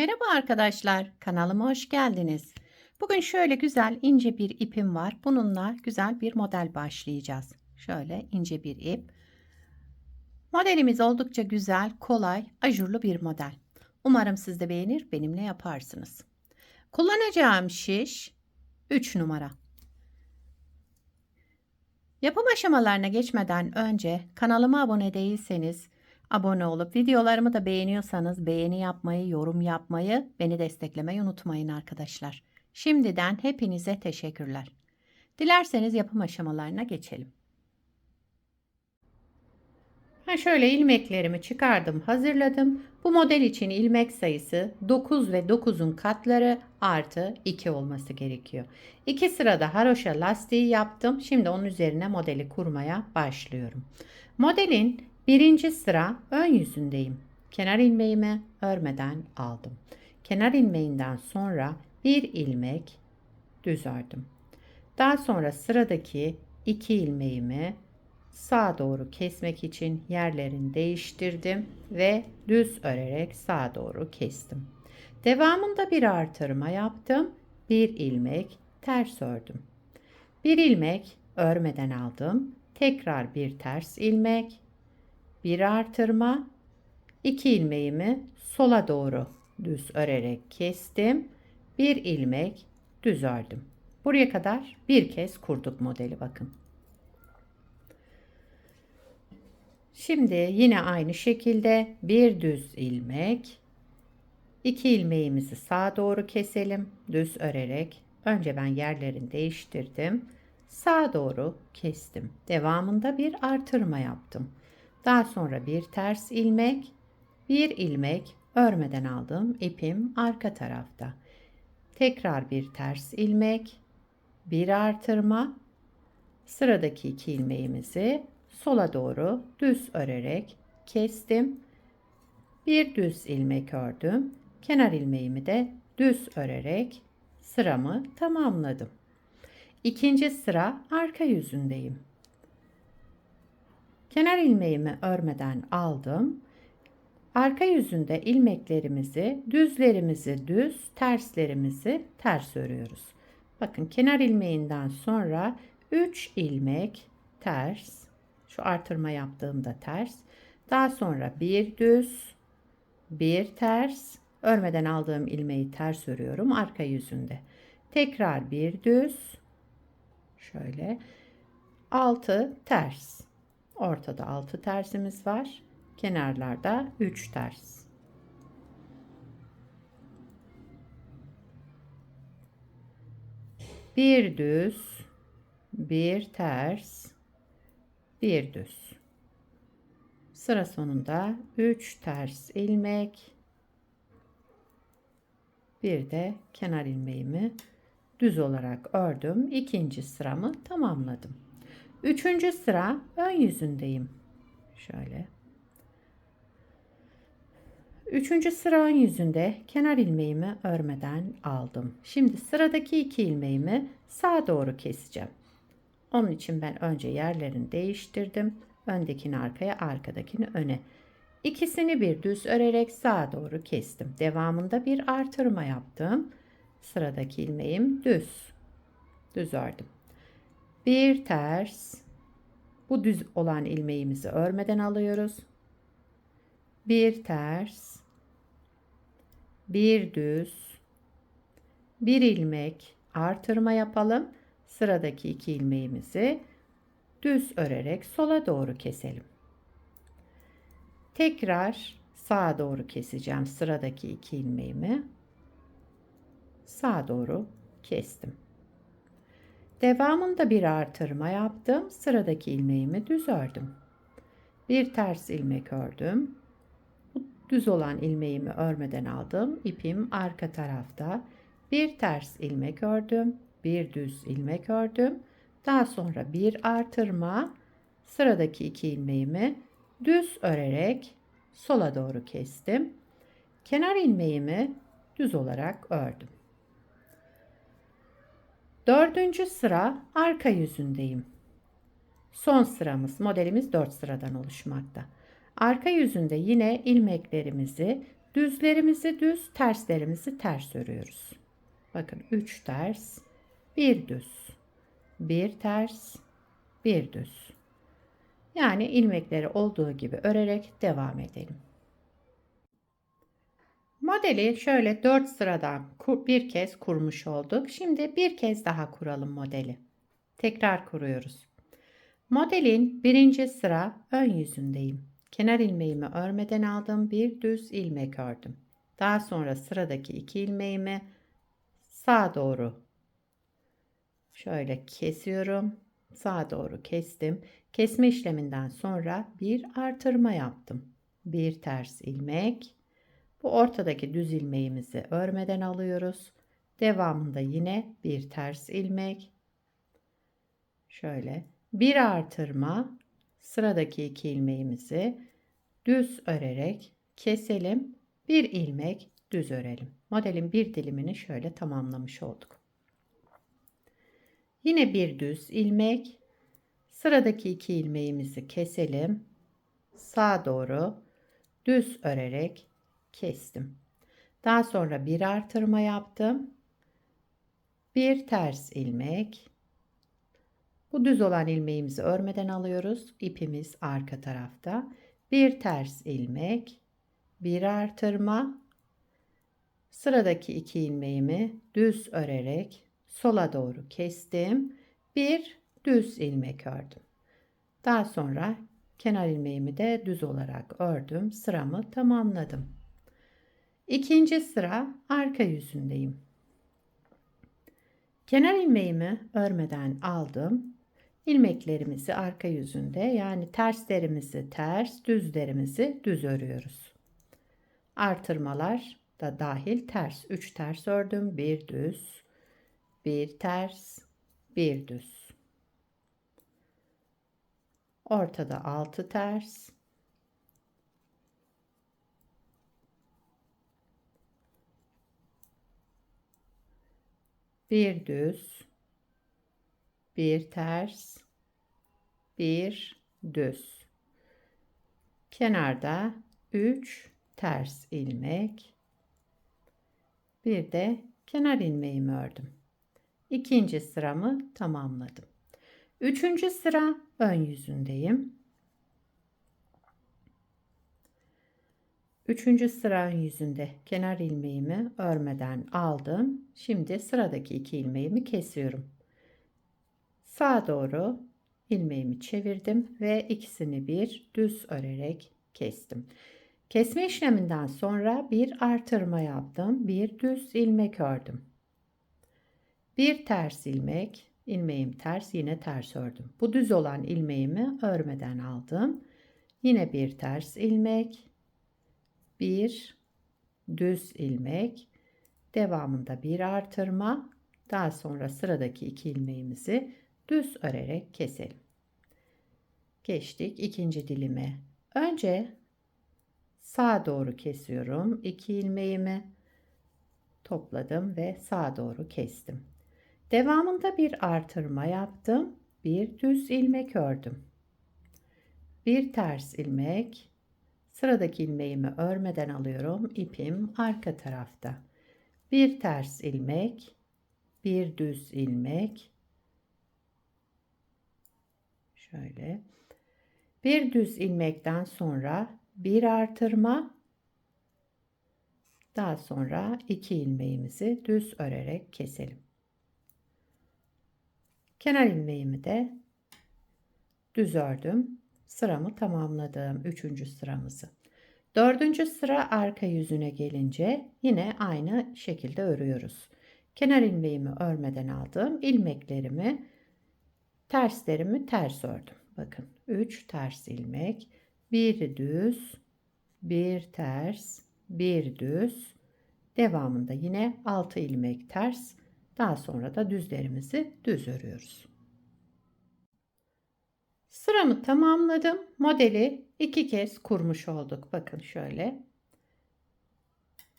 Merhaba arkadaşlar, kanalıma hoş geldiniz. Bugün şöyle güzel ince bir ipim var. Bununla güzel bir model başlayacağız. Şöyle ince bir ip. Modelimiz oldukça güzel, kolay, ajurlu bir model. Umarım siz de beğenir, benimle yaparsınız. Kullanacağım şiş 3 numara. Yapım aşamalarına geçmeden önce kanalıma abone değilseniz abone olup videolarımı da beğeniyorsanız beğeni yapmayı, yorum yapmayı, beni desteklemeyi unutmayın arkadaşlar. Şimdiden hepinize teşekkürler. Dilerseniz yapım aşamalarına geçelim. Şöyle ilmeklerimi çıkardım, hazırladım. Bu model için ilmek sayısı 9 ve 9'un katları artı 2 olması gerekiyor. 2 sırada haroşa lastiği yaptım. Şimdi onun üzerine modeli kurmaya başlıyorum. Modelin birinci sıra ön yüzündeyim. Kenar ilmeğimi örmeden aldım. Kenar ilmeğinden sonra bir ilmek düz ördüm. Daha sonra sıradaki 2 ilmeğimi sağa doğru kesmek için yerlerini değiştirdim ve düz örerek sağa doğru kestim. Devamında bir artırma yaptım. Bir ilmek ters ördüm. Bir ilmek örmeden aldım. Tekrar bir ters ilmek, bir artırma, 2 ilmeğimi sola doğru düz örerek kestim. Bir ilmek düz ördüm. Buraya kadar bir kez kurduk modeli bakın. Şimdi yine aynı şekilde bir düz ilmek, 2 ilmeğimizi sağa doğru keselim. Düz örerek önce ben yerlerini değiştirdim. Sağa doğru kestim. Devamında bir artırma yaptım. Daha sonra bir ters ilmek, bir ilmek örmeden aldım. İpim arka tarafta. Tekrar bir ters ilmek, bir artırma, sıradaki 2 ilmeğimizi sola doğru düz örerek kestim. Bir düz ilmek ördüm. Kenar ilmeğimi de düz örerek sıramı tamamladım. İkinci sıra arka yüzündeyim. Kenar ilmeğimi örmeden aldım. Arka yüzünde ilmeklerimizi, düzlerimizi düz, terslerimizi ters örüyoruz. Bakın kenar ilmeğinden sonra 3 ilmek ters, şu artırma yaptığımda ters. Daha sonra bir düz, bir ters, örmeden aldığım ilmeği ters örüyorum arka yüzünde. Tekrar bir düz, şöyle 6 ters. Ortada 6 tersimiz var. Kenarlarda 3 ters. Bir düz, bir ters, bir düz. Sıra sonunda 3 ters ilmek, bir de kenar ilmeğimi düz olarak ördüm. İkinci sıramı tamamladım. Üçüncü sıra ön yüzündeyim. Şöyle. Üçüncü sıra ön yüzünde kenar ilmeğimi örmeden aldım. Şimdi sıradaki 2 ilmeğimi sağa doğru keseceğim. Onun için ben önce yerlerini değiştirdim. Öndekini arkaya, arkadakini öne. İkisini bir düz örerek sağa doğru kestim. Devamında bir artırma yaptım. Sıradaki ilmeğim düz. Düz ördüm. Bir ters. Bu düz olan ilmeğimizi örmeden alıyoruz. Bir ters. Bir düz. Bir ilmek artırma yapalım. Sıradaki 2 ilmeğimizi düz örerek sola doğru keselim. Tekrar sağa doğru keseceğim sıradaki 2 ilmeğimi. Sağa doğru kestim. Devamında bir artırma yaptım. Sıradaki ilmeğimi düz ördüm. Bir ters ilmek ördüm. Bu düz olan ilmeğimi örmeden aldım. İpim arka tarafta. Bir ters ilmek ördüm. Bir düz ilmek ördüm. Daha sonra bir artırma. Sıradaki 2 ilmeğimi düz örerek sola doğru kestim. Kenar ilmeğimi düz olarak ördüm. Dördüncü sıra arka yüzündeyim. Son sıramız, modelimiz 4 sıradan oluşmakta. Arka yüzünde yine ilmeklerimizi Düzlerimizi düz, terslerimizi ters örüyoruz. Bakın 3 ters, 1 düz, 1 ters, 1 düz. Yani ilmekleri olduğu gibi örerek devam edelim. Modeli şöyle 4 sıradan bir kez kurmuş olduk. Şimdi bir kez daha kuralım modeli. Tekrar kuruyoruz. Modelin birinci sıra ön yüzündeyim. Kenar ilmeğimi örmeden aldım. Bir düz ilmek ördüm. Daha sonra sıradaki 2 ilmeğimi sağa doğru şöyle kesiyorum. Sağa doğru kestim. Kesme işleminden sonra bir artırma yaptım. Bir ters ilmek. Bu ortadaki düz ilmeğimizi örmeden alıyoruz. Devamında yine bir ters ilmek. Şöyle bir artırma. Sıradaki 2 ilmeğimizi düz örerek keselim. Bir ilmek düz örelim. Modelin bir dilimini şöyle tamamlamış olduk. Yine bir düz ilmek. Sıradaki 2 ilmeğimizi keselim. Sağa doğru düz örerek kestim. Daha sonra bir artırma yaptım. Bir ters ilmek. Bu düz olan ilmeğimizi örmeden alıyoruz. İpimiz arka tarafta. Bir ters ilmek, bir artırma. Sıradaki 2 ilmeğimi düz örerek sola doğru kestim. Bir düz ilmek ördüm. Daha sonra kenar ilmeğimi de düz olarak ördüm. Sıramı tamamladım. İkinci sıra arka yüzündeyim. Kenar ilmeğimi örmeden aldım. İlmeklerimizi arka yüzünde, yani terslerimizi ters, düzlerimizi düz örüyoruz. Artırmalar da dahil ters. 3 ters ördüm. Bir düz, bir ters, bir düz. Ortada 6 ters. Bir düz, bir ters, bir düz. Kenarda 3 ters ilmek. Bir de kenar ilmeğimi ördüm. İkinci sıramı tamamladım. Üçüncü sıra ön yüzündeyim. Üçüncü sıra ön yüzünde kenar ilmeğimi örmeden aldım. Şimdi sıradaki 2 ilmeğimi kesiyorum. Sağa doğru ilmeğimi çevirdim ve ikisini bir düz örerek kestim. Kesme işleminden sonra bir artırma yaptım. Bir düz ilmek ördüm. Bir ters ilmek, ilmeğim ters, yine ters ördüm. Bu düz olan ilmeğimi örmeden aldım. Yine bir ters ilmek, bir düz ilmek, devamında bir artırma, daha sonra sıradaki 2 ilmeğimizi düz örerek keselim. Geçtik ikinci dilime. Önce sağa doğru kesiyorum. 2 ilmeğimi topladım ve sağa doğru kestim. Devamında bir artırma yaptım. Bir düz ilmek ördüm. Bir ters ilmek. Sıradaki ilmeğimi örmeden alıyorum. İpim arka tarafta. Bir ters ilmek, bir düz ilmek. Şöyle. Bir düz ilmekten sonra bir artırma. Daha sonra 2 ilmeğimizi düz örerek keselim. Kenar ilmeğimi de düz ördüm. Sıramı tamamladım. Üçüncü sıramızı. Dördüncü sıra arka yüzüne gelince yine aynı şekilde örüyoruz. Kenar ilmeğimi örmeden aldım. İlmeklerimi, terslerimi ters ördüm. Bakın 3 ters ilmek, bir düz, bir ters, bir düz. Devamında yine 6 ilmek ters. Daha sonra da düzlerimizi düz örüyoruz. Sıramı tamamladım. Modeli 2 kez kurmuş olduk. Bakın şöyle.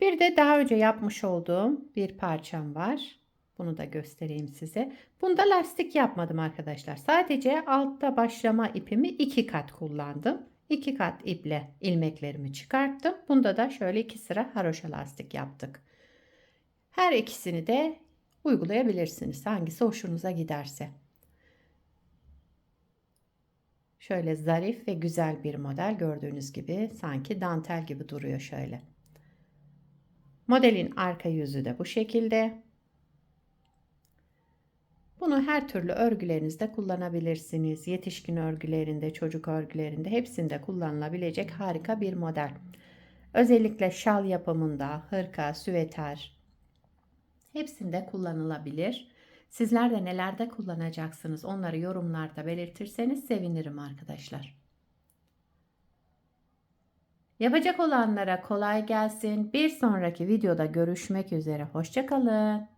Bir de daha önce yapmış olduğum bir parçam var. Bunu da göstereyim size. Bunda lastik yapmadım arkadaşlar. Sadece altta başlama ipimi 2 kat kullandım. 2 kat iple ilmeklerimi çıkarttım. Bunda da şöyle 2 sıra haroşa lastik yaptık. Her ikisini de uygulayabilirsiniz. Hangisi hoşunuza giderse. Şöyle zarif ve güzel bir model, gördüğünüz gibi sanki dantel gibi duruyor şöyle. Modelin arka yüzü de bu şekilde. Bunu her türlü örgülerinizde kullanabilirsiniz. Yetişkin örgülerinde, çocuk örgülerinde hepsinde kullanılabilecek harika bir model. Özellikle şal yapımında, hırka, süveter hepsinde kullanılabilir. Sizler de nelerde kullanacaksınız onları yorumlarda belirtirseniz sevinirim arkadaşlar. Yapacak olanlara kolay gelsin. Bir sonraki videoda görüşmek üzere. Hoşça kalın.